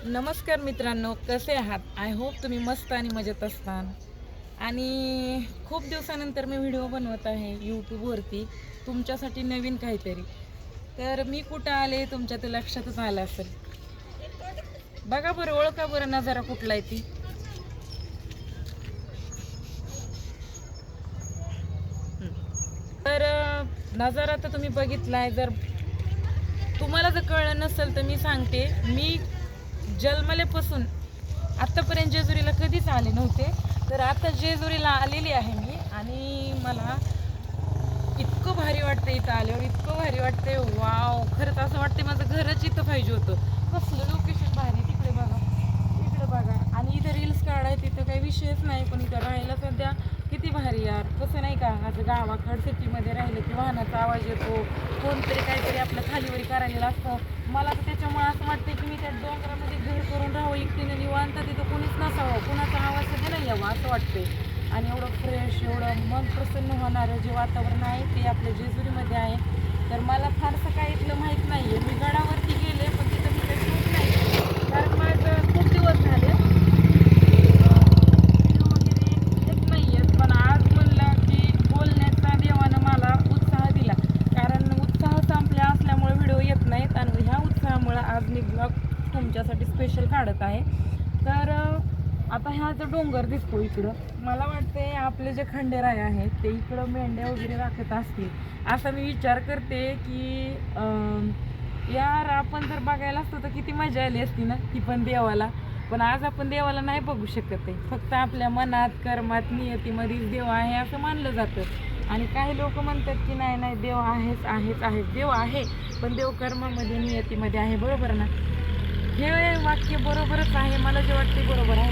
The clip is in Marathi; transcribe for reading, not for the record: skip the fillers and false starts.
नमस्कार मित्रांनो, कसे आहात? आय होप तुम्ही मस्त आणि मजेत असताल. आणि खूप दिवसानंतर मी व्हिडिओ बनवत आहे यूट्यूबवरती तुमच्यासाठी नवीन काहीतरी. तर मी कुठं आले तुमच्या तर लक्षातच आलं असेल. बघा बरं, ओळखा बरं नजारा कुठला आहे ती. तर नजारा तर तुम्ही बघितलाय. जर तुम्हाला जर कळलं नसेल तर मी सांगते. मी जन्मल्यापासून आत्तापर्यंत जेजुरीला कधीच आले नव्हते. तर आता जेजुरीला आलेली आहे मी आणि मला इतकं भारी वाटतं इथं आल्यावर, इतकं भारी वाटतंय. वाव, खरंच असं वाटतंय माझं घरच इथं पाहिजे होतं. कसलं लोकेशन भारी. तिकडे बघा, इकडे बघा. आणि इथं रील्स काढाय तिथं काही विषयच नाही, पण इथं राहायला सध्या किती भारी यार. कसं नाही का, असं गावाकड सिटीमध्ये राहिलं की वाहनाचा आवाज येतो, कोणतरी काहीतरी आपलं खालीवरी करायला असतं. मला तर त्याच्यामुळे असं वाटतं की मी त्या डोंगरामध्ये घर करून राहावं एकटीने निवांत, तिथं कोणीच नसावं, कुणाचा आवाज सध्या नाही यावा असं वाटतंय. आणि एवढं फ्रेश, एवढं मन प्रसन्न होणारं जे वातावरण आहे ते आपल्या जेजुरीमध्ये आहे. तर मला फारसं काही इथलं माहीत नाही आहे. मी गडावरती गेले पण तिथं मी काही शूट नाही, कारण माझं खूप दिवस झाले व्हिडिओ वगैरे येत नाही आहेत. पण आज म्हणलं की बोलण्याचा देवानं मला उत्साह दिला, कारण उत्साह संपल्या असल्यामुळे व्हिडिओ येत नाहीत. आणि ह्या उत्साहामुळे आज मी ब्लॉग तुमच्यासाठी स्पेशल काढत आहे. तर आता ह्या जो डोंगर दिसतो इकडं, मला वाटते आपले जे खंडेराय आहेत ते इकडं मेंढ्या वगैरे राखत असतील असा मी विचार करते की यार आपण जर बघायला असतो तर किती मजा आली असती ना, ती पण देवाला. पण आज आपण देवाला नाही बघू शकत आहे. फक्त आपल्या मनात, कर्मात, नियतीमध्येच देव आहे असं मानलं जातं. आणि काही लोक म्हणतात की नाही नाही, देव आहेच आहेच आहेच. देव आहे, पण देव कर्मामध्ये, नियतीमध्ये आहे. बरोबर ना? हे वाक्य बरोबरच आहे. मला जे वाटते बरोबर आहे.